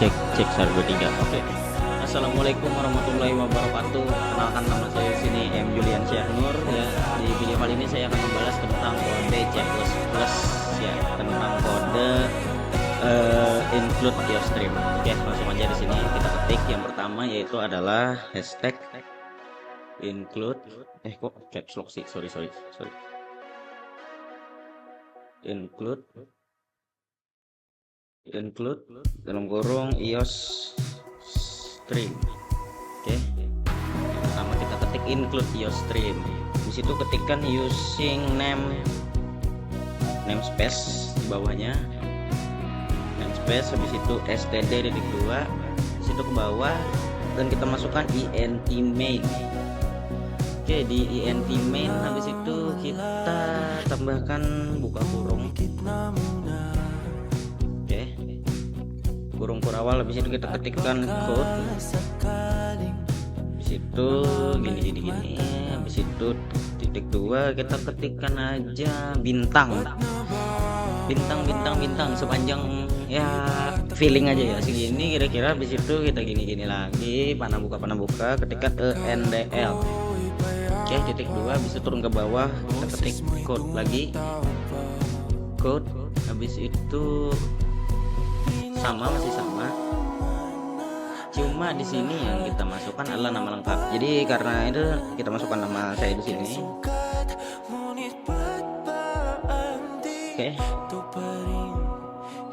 Cek cek 1 2 3. Oke. Assalamualaikum warahmatullahi wabarakatuh. Kenalkan, nama saya di sini M Julian Syahnur ya. Di video kali ini saya akan membahas tentang kode C++ ya, tentang kode include your stream. Oke, langsung aja di sini kita ketik yang pertama, yaitu adalah hashtag include kok caps lock sih, sorry include dalam kurung iOS stream. Oke, yang pertama kita ketik include iOS stream. Di situ ketikkan using namespace di bawahnya, namespace, habis itu std.2 di situ ke bawah, dan kita masukkan int main. Oke, di int main habis itu kita tambahkan buka kurung. Kurung awal, habis itu kita ketikkan code, habis itu gini, habis itu titik 2 kita ketikkan aja bintang sepanjang ya feeling aja ya segini kira-kira. Habis itu kita gini lagi, panah buka ketikkan endl. Oke, titik 2, habis itu turun ke bawah, kita ketik code lagi, code, habis itu masih sama, cuma di sini yang kita masukkan adalah nama lengkap. Jadi karena itu kita masukkan nama saya di sini. Oke,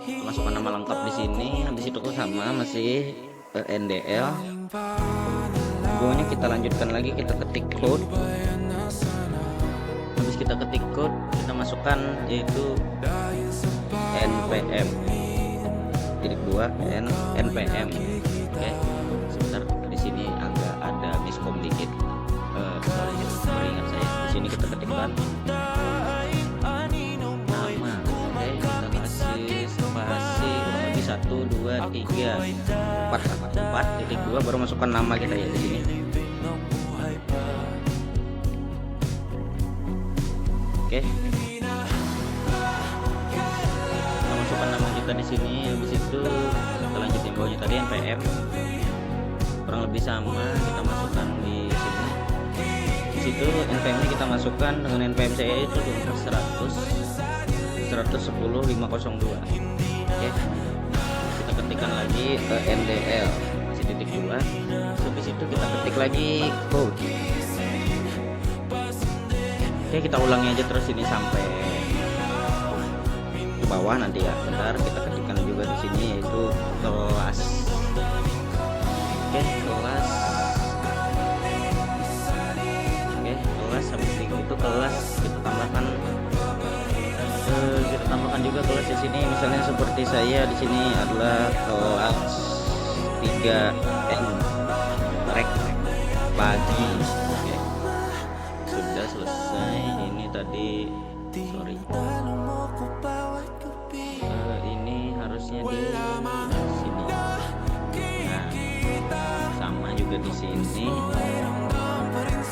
kita masukkan nama lengkap di sini. Habis itu sama masih ndl. Pokoknya kita lanjutkan lagi, kita ketik code. Habis kita ketik code, kita masukkan yaitu npm titik 2 npm. Oke, sebentar, di sini agak ada miskom dikit, sorry ingat saya. Di sini kita ketikkan nama. Oke, kita kasih spasi kurang lebih 1 2 3 4 titik 2, baru masukkan nama kita ya di sini. Oke, masukkan nama kita di sini. Habis itu kita lanjut yang bawahnya tadi npm, kurang lebih sama, kita masukkan di sini. Di situ npm nya kita masukkan dengan npm saya itu 110.502. Oke, kita ketikkan lagi ndl masih titik 2. Habis itu kita ketik lagi code. Oke, kita ulangi aja terus ini sampai bawah nanti ya. Bentar, kita ketikkan juga di sini yaitu kelas. Oke, kelas. Oke, kelas. Habis itu kelas kita tambahkan juga kelas di sini. Misalnya seperti saya di sini adalah kelas 3N rek pagi. Oke, sudah selesai. Ini tadi sorry, ini harusnya di sini. Nah, sama juga di sini. Terus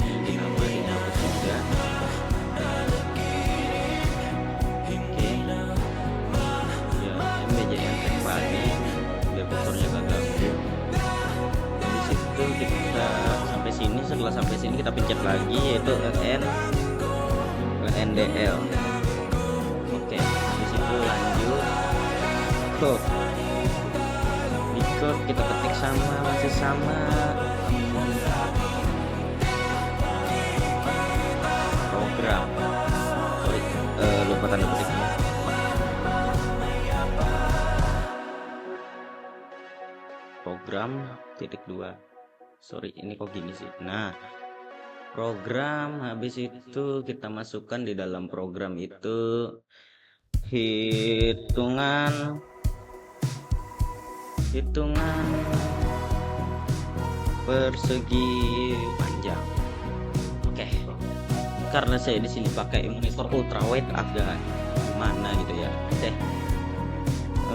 ini nama dihapus juga. Oke, ya MBJN tag pagi biar kursornya gak ganggu. Habis itu kita sampai sini. Setelah sampai sini kita pencet lagi yaitu ndl. Oke, habis itu lanjut code. Di code kita ketik masih sama program. Sorry, lupa tanda petiknya. Program titik 2. Sorry, ini kok gini sih. Nah, program, habis itu kita masukkan di dalam program itu hitungan persegi panjang. Oke, karena saya di sini pakai monitor ultrawide agak gimana gitu ya. Oke,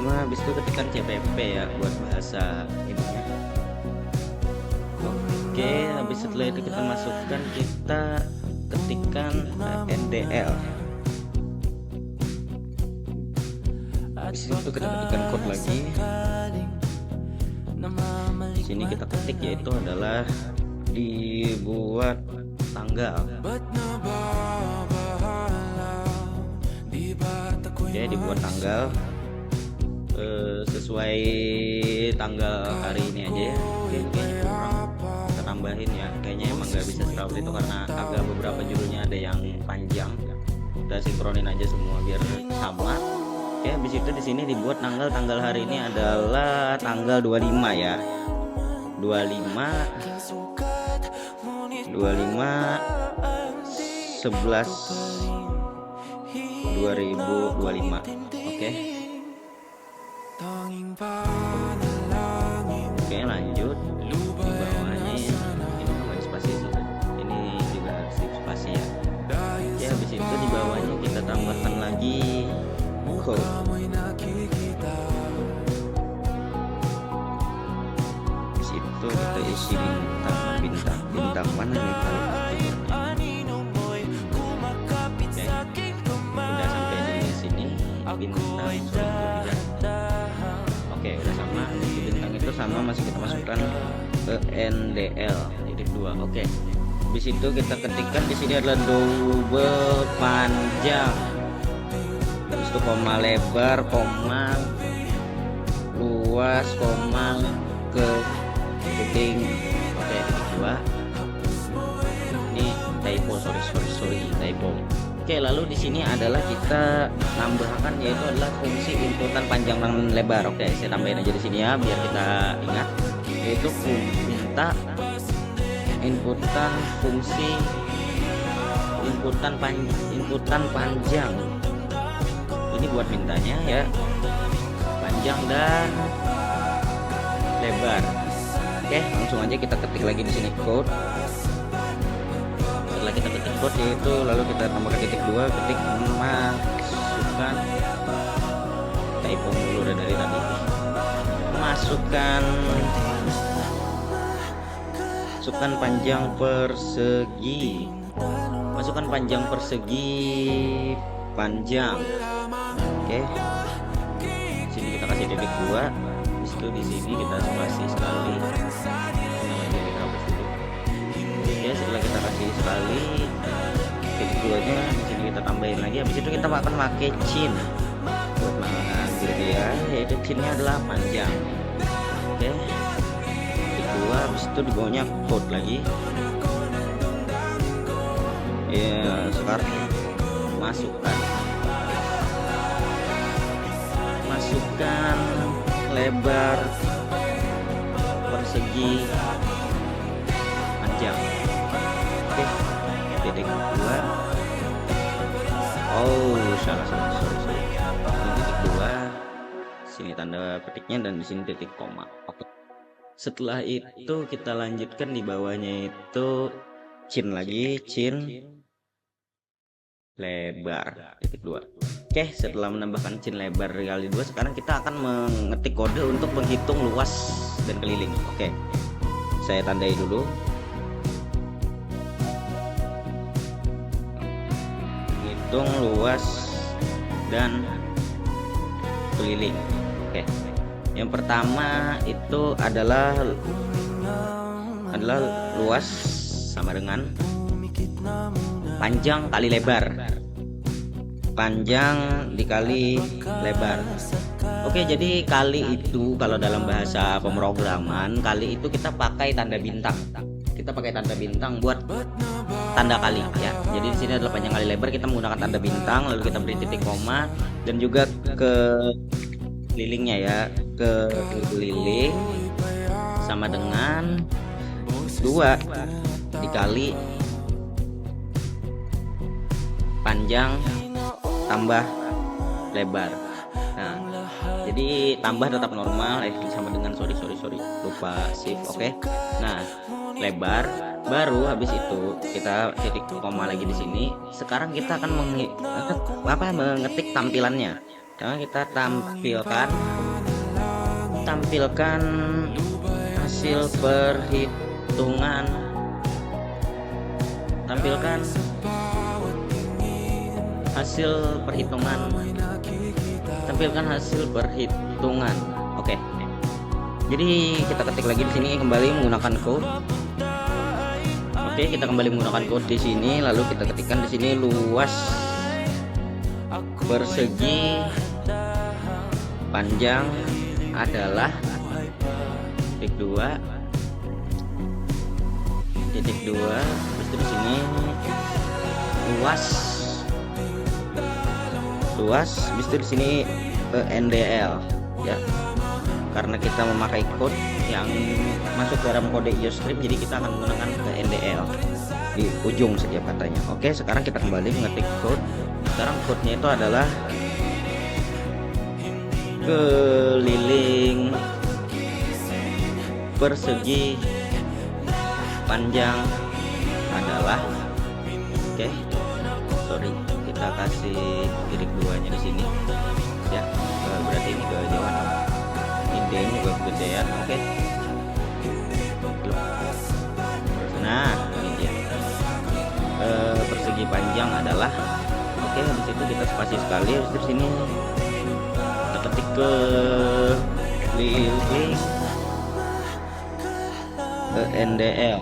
habis itu ketikkan cpp ya buat bahasa ininya. Oke, habis setelah itu kita masukkan, kita ketikkan ndl. di situ kita ketikkan code lagi. Di sini kita ketik yaitu adalah dibuat tanggal. Oke, dibuat tanggal sesuai tanggal hari ini aja ya. Oke, kayaknya kurang, kita tambahin ya. Kayaknya emang nggak bisa serawat itu karena agak beberapa judulnya ada yang panjang. Kita sinkronin aja semua biar sama. Oke, habis itu di sini dibuat tanggal hari ini adalah tanggal 25 ya. 25 11 2025. Oke. Oke, lanjut. Di bawahnya ini bukan spasi sih. Ini juga spasi ya. Oke, habis itu di bawahnya kita tambahkan lagi code. Di situ kita isi bintang mana nih udah sampai di sini bintang. Oke, udah sama. Bintang itu sama, masih kita masukkan ke NDL titik 2. Oke, habis itu kita ketikkan di sini adalah double panjang, habis itu koma lebar, koma luas, koma ke titik. Oke, titik 2. Ini typo, sorry typo. Oke, lalu di sini adalah kita tambahkan yaitu adalah fungsi inputan panjang dan lebar. Oke, saya tambahin aja di sini ya biar kita ingat, yaitu minta inputan fungsi inputan panjang. Ini buat mintanya ya, panjang dan lebar. Oke, langsung aja kita ketik lagi di sini code. Setelah kita ketik code yaitu lalu kita tambahkan titik 2, ketik masukkan typo dulu dari tadi. Masukkan panjang persegi. Masukkan panjang persegi panjang. Oke. Sini kita kasih titik 2. Di sini kita spasi sekali. Ya, setelah kita kasih sekali titik 2-nya di sini kita tambahin lagi. Habis itu kita akan pakai chin buat mengambil dia, yaitu chinnya adalah panjang. Oke, titik 2. Habis itu di bawahnya code lagi. Ya, sekarang masukkan lebar persegi panjang. Oke, titik 2. Oh, salah sorry. Ini titik 2. Sini tanda petiknya dan di sini titik koma. Oke. Setelah itu kita lanjutkan di bawahnya itu chin lagi, chin lebar titik 2. Oke, setelah menambahkan chin lebar kali 2, sekarang kita akan mengetik kode untuk menghitung luas dan keliling. Oke, saya tandai dulu. Hitung luas dan keliling. Oke, yang pertama itu adalah luas sama dengan panjang kali lebar. Panjang dikali lebar. Oke, jadi kali itu kalau dalam bahasa pemrograman, kali itu kita pakai tanda bintang. Kita pakai tanda bintang buat tanda kali ya. Jadi di sini adalah panjang kali lebar, kita menggunakan tanda bintang, lalu kita beri titik koma dan juga ke kelilingnya ya. Ke keliling sama dengan 2 dikali panjang tambah lebar. Nah, jadi tambah tetap normal, sama dengan sorry lupa shift. Oke. Nah, lebar baru habis itu kita titik koma lagi di sini. Sekarang kita akan mengetik tampilannya. Karena kita tampilkan hasil perhitungan. tampilkan hasil perhitungan. Oke. Jadi kita ketik lagi di sini kembali menggunakan code. Oke, kita kembali menggunakan code di sini, lalu kita ketikkan di sini luas persegi panjang adalah titik 2 terus di sini luas habis itu di sini NDL ya, karena kita memakai code yang masuk dalam kode IOStream, jadi kita akan menggunakan NDL di ujung setiap katanya. Oke, sekarang kita kembali mengetik code. Sekarang code-nya itu adalah keliling persegi panjang adalah, oke, sorry, kita kasih titik 2-nya di sini ya, berarti ini kejauhan, ini D-nya juga kegedean. Oke, nah ini dia, persegi panjang adalah, oke, habis itu kita spasi sekali, habis itu sini kita ketik ke keliling NDL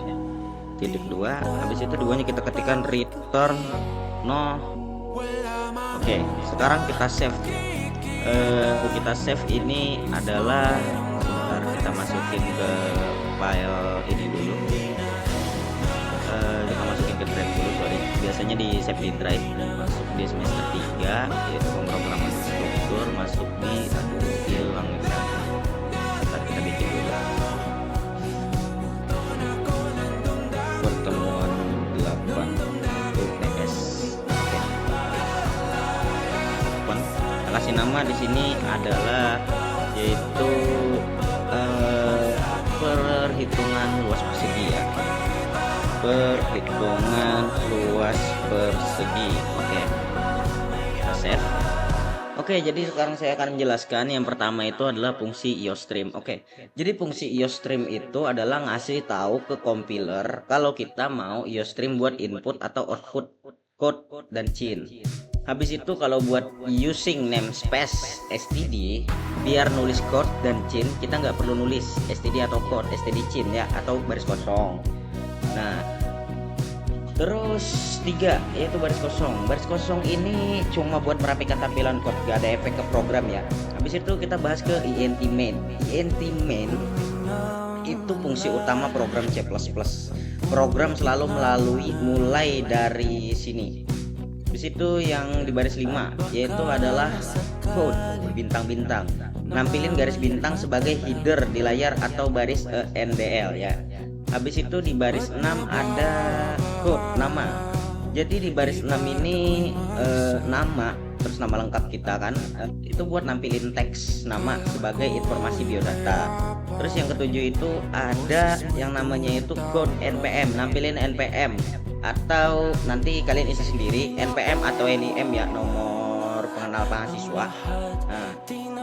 titik 2, habis itu 2-nya kita ketikkan return no. Oke, sekarang kita save. Kita save ini adalah, sebentar kita masukin ke file ini dulu, kita masukin ke drive dulu, sorry, biasanya di save di drive, masuk di semester 3 yaitu pemrograman struktur, masuk di hilang ya. Bentar, kita bikin dulu pertemuan 8 UTS. Oke, kita kasih nama di sini adalah yaitu perhitungan luas persegi ya, perhitungan luas persegi. Oke, kita save. Oke, jadi sekarang saya akan menjelaskan. Yang pertama itu adalah fungsi IOStream. Oke, jadi fungsi IOStream itu adalah ngasih tahu ke compiler kalau kita mau IOStream buat input atau output code dan cin. Habis itu kalau buat using namespace std, biar nulis code dan cin kita nggak perlu nulis std atau code, std cin ya, atau baris kosong. Nah, terus 3 yaitu baris kosong. Baris kosong ini cuma buat merapikan tampilan code, gak ada efek ke program ya. Habis itu kita bahas ke int main. Int main itu fungsi utama program C++. Program selalu mulai dari sini. Di situ yang di baris 5 yaitu adalah code bintang-bintang. Nampilin garis bintang sebagai header di layar atau baris NDL ya. Habis itu di baris 6 ada code nama. Jadi di baris 6 ini nama, terus nama lengkap kita kan, itu buat nampilin teks nama sebagai informasi biodata. Terus yang ketujuh itu ada yang namanya itu code npm, nampilin npm, atau nanti kalian isi sendiri npm atau nim ya, nomor pengenal mahasiswa. Nah,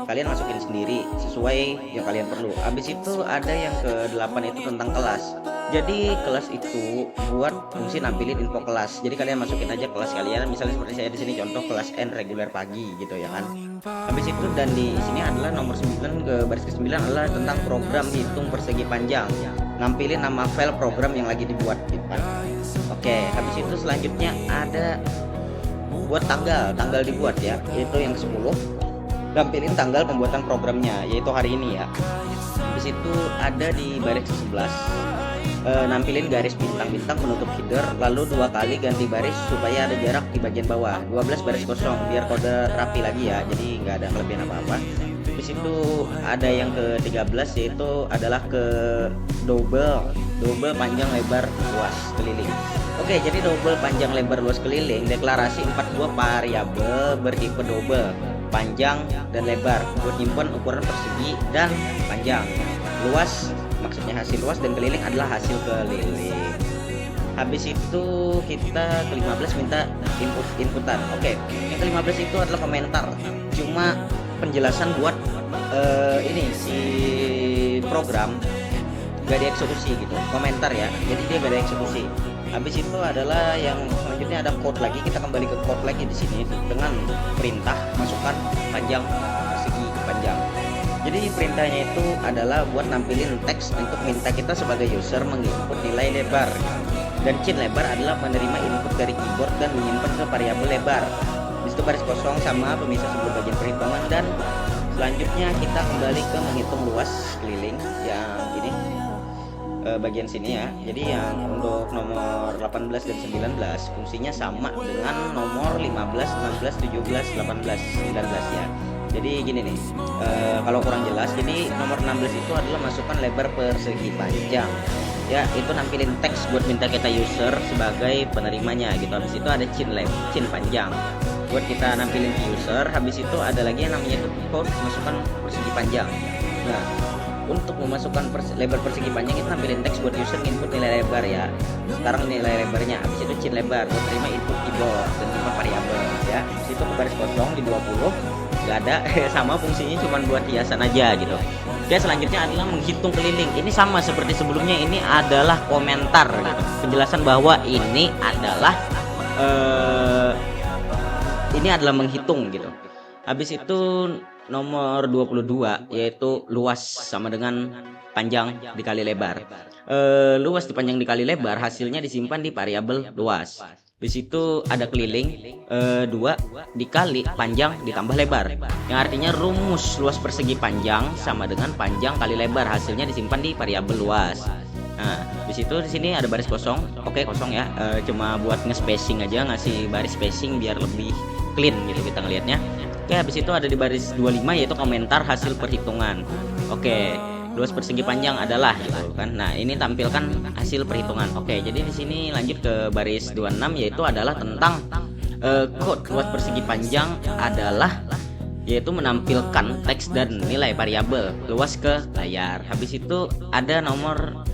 kalian masukin sendiri sesuai yang kalian perlu. Habis itu ada yang ke-8 itu tentang kelas. Jadi kelas itu buat fungsi nampilin info kelas. Jadi kalian masukin aja kelas kalian, misalnya seperti saya di sini contoh kelas N reguler pagi gitu ya kan. Habis itu dan di sini adalah nomor 9 ke baris ke-9 adalah tentang program hitung persegi panjang. Nampilin nama file program yang lagi dibuat gitu kan. Oke, habis itu selanjutnya ada buat tanggal dibuat ya, yaitu yang ke-10. Nampilin tanggal pembuatan programnya yaitu hari ini ya. Habis itu ada di baris ke-11 nampilin garis bintang-bintang penutup header, lalu 2 kali ganti baris supaya ada jarak di bagian bawah. 12 baris kosong biar kode rapi lagi ya, jadi nggak ada kelebihan apa-apa. Di situ ada yang ke-13 yaitu adalah ke double panjang lebar luas keliling. Oke, jadi double panjang lebar luas keliling deklarasi 4 buah variabel bertipe double, panjang dan lebar buat nyimpen ukuran persegi dan panjang. Luas maksudnya hasil luas dan keliling adalah hasil keliling. Habis itu kita ke-15 minta inputan. Oke, yang ke-15 itu adalah komentar, cuma penjelasan buat ini si program gak dieksekusi gitu, komentar ya, jadi dia gak ada eksekusi. Habis itu adalah yang selanjutnya ada code lagi, kita kembali ke code lagi di sini dengan perintah masukkan panjang persegi panjang. Jadi perintahnya itu adalah buat nampilin teks untuk minta kita sebagai user menginput nilai lebar. Dan cin lebar adalah menerima input dari keyboard dan menyimpan ke variabel lebar. Di situ baris kosong sama pemisah sebelum bagian perhitungan. Dan selanjutnya kita kembali ke menghitung luas keliling yang ini bagian sini ya. Jadi yang untuk nomor 18 dan 19 fungsinya sama dengan nomor 15, 16, 17, 18, 19 ya. Jadi gini nih, kalau kurang jelas, jadi nomor 16 itu adalah masukkan lebar persegi panjang ya, itu nampilin teks buat minta kita user sebagai penerimanya gitu. Habis itu ada cin panjang buat kita nampilin ke user. Habis itu ada lagi yang namanya itu code masukkan persegi panjang. Nah, untuk memasukkan lebar persegi panjang itu nampilin teks buat user input nilai lebar ya. Sekarang nilai lebarnya, habis itu cin lebar buat terima input keyboard dan terima variabel ya. Habis itu ke baris kosong di 20 nggak ada sama fungsinya cuma buat hiasan aja gitu. Oke, selanjutnya adalah menghitung keliling. Ini sama seperti sebelumnya, ini adalah komentar gitu. Penjelasan bahwa ini adalah menghitung gitu. Habis itu nomor 22 yaitu luas sama dengan panjang dikali lebar. Luas dipanjang dikali lebar hasilnya disimpan di variabel luas. Di situ ada keliling 2 dikali panjang ditambah lebar, yang artinya rumus luas persegi panjang sama dengan panjang kali lebar, hasilnya disimpan di variabel luas. Nah, di sini ada baris kosong. Oke, kosong ya. Cuma buat nge-spacing aja, ngasih baris spacing biar lebih clean gitu kita ngelihatnya. Oke, habis itu ada di baris 25 yaitu komentar hasil perhitungan. Oke, luas persegi panjang adalah gitu kan. Nah, ini tampilkan hasil perhitungan. Oke, jadi di sini lanjut ke baris 26 yaitu adalah tentang code luas persegi panjang adalah yaitu menampilkan teks dan nilai variabel luas ke layar. Habis itu ada nomor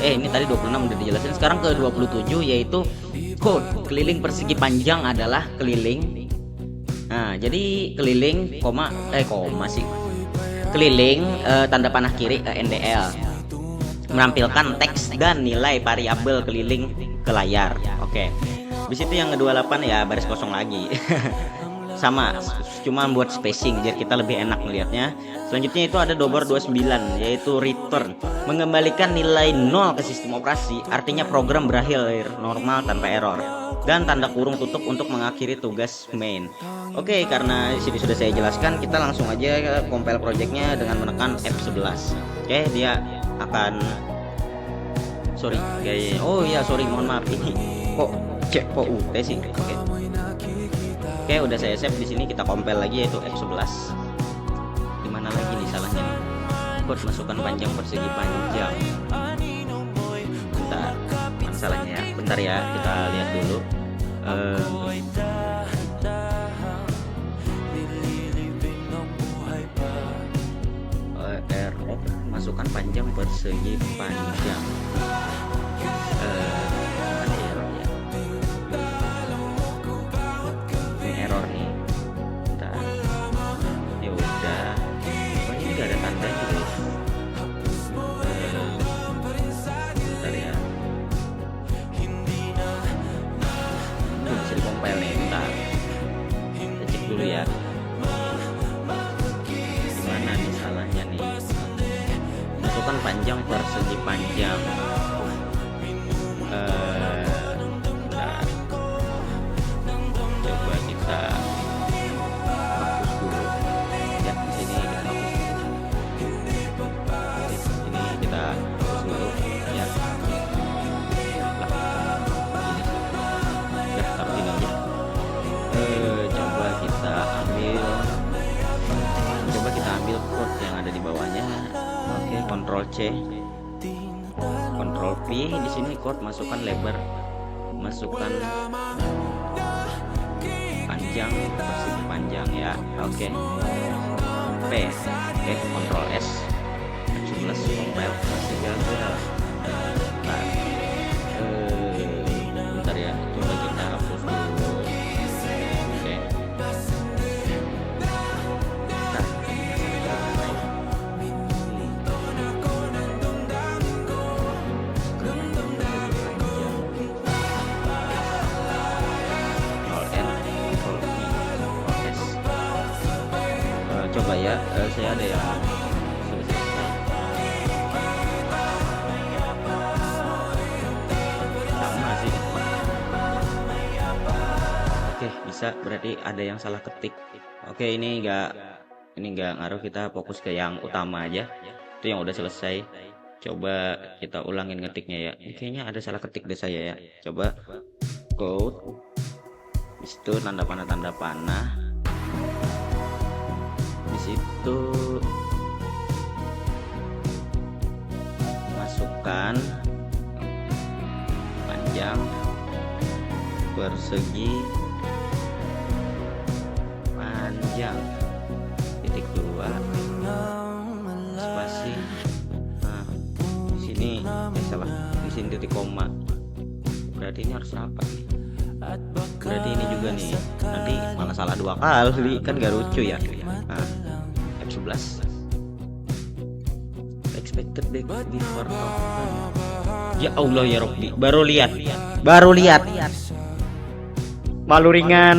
ini tadi 26 udah dijelasin. Sekarang ke 27 yaitu code keliling persegi panjang adalah keliling. Nah, jadi keliling koma sih. Keliling tanda panah kiri NDL menampilkan teks dan nilai variabel keliling ke layar. Oke. Habis itu yang ke-28 ya baris kosong lagi. Sama, cuma buat spacing biar kita lebih enak melihatnya. Selanjutnya itu ada nomor 29 yaitu return, mengembalikan nilai 0 ke sistem operasi, artinya program berakhir normal tanpa error. Dan tanda kurung tutup untuk mengakhiri tugas main. Oke, karena di sini sudah saya jelaskan, kita langsung aja compile projectnya dengan menekan F11. Oke, dia akan mohon maaf, ini kok UT sih. Oke, udah saya save di sini, kita compile lagi yaitu F11. Dimana lagi nih salahnya nih? Code masukkan panjang persegi panjang. Bentar, mana salahnya ya? Bentar ya, kita lihat dulu. Error masukkan panjang persegi panjang. Mana error ya? Ini error nih. Bentar. Ya udah. Oh, ini nggak ada tandanya guys. Bentar ya. Bisa dikompil nih, bentar. Kita cek dulu ya. Gimana nih salahnya nih? Masukkan panjang persegi panjang. Bentar. Coba kita hapus dulu. Ya, di sini kita hapus dulu. Ini kita hapus dulu ya. Ya, taruh sini aja. Coba kita ambil code yang ada di bawahnya. Oke, Ctrl C, Ctrl V. Di sini code masukkan lebar, masukkan panjang, persegi panjang ya. Oke. P. Oke, Ctrl S. F11 compile masih gagal. Bentar ya, coba kita hapus dulu. Oke. saya ada yang sudah selesai. Sama sih. Oke, bisa, berarti ada yang salah ketik. Oke, ini enggak ngaruh, kita fokus ke yang utama aja. Itu yang udah selesai. Coba kita ulangin ngetiknya ya. Kayaknya ada salah ketik deh saya ya. Coba code. Di situ tanda panah. Di situ masukkan panjang persegi panjang titik 2 spasi. Nah, di sini salah, di sini titik koma. Berarti ini harus apa nih? Berarti ini juga nih, nanti malah salah 2 kali kan gak lucu ya. Nah, F11 expected back before token. Ya Allah ya Robbi, baru lihat malu ringan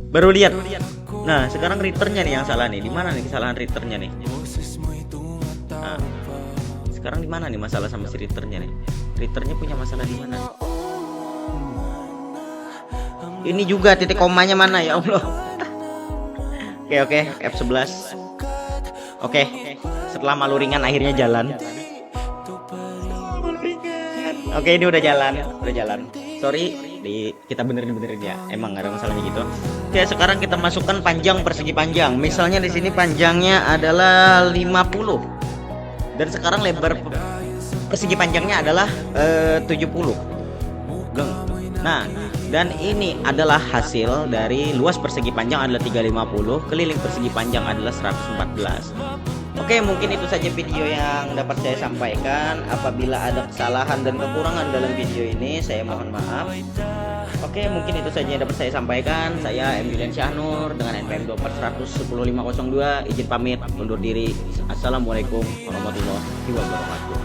baru lihat. Nah, sekarang returnnya nih yang salah nih. Di mana nih kesalahan returnnya nih? Nah, sekarang di mana nih masalah sama si returnnya nih? Returnnya punya masalah di mana? Ini juga titik komanya mana ya Allah? Oke, F11. Oke, setelah malu ringan akhirnya jalan. Oke, ini udah jalan. Sorry, kita benerin ya. Emang gak ada masalahnya gitu. Oke, sekarang kita masukkan panjang persegi panjang. Misalnya di sini panjangnya adalah 50. Dan sekarang lebar persegi panjangnya adalah 70. Nah, dan ini adalah hasil dari luas persegi panjang adalah 350, keliling persegi panjang adalah 114. Oke, mungkin itu saja video yang dapat saya sampaikan. Apabila ada kesalahan dan kekurangan dalam video ini, saya mohon maaf. Oke, mungkin itu saja yang dapat saya sampaikan. Saya Emilian Syahnur dengan NPM 2410502. Izin pamit undur diri. Assalamualaikum warahmatullahi wabarakatuh.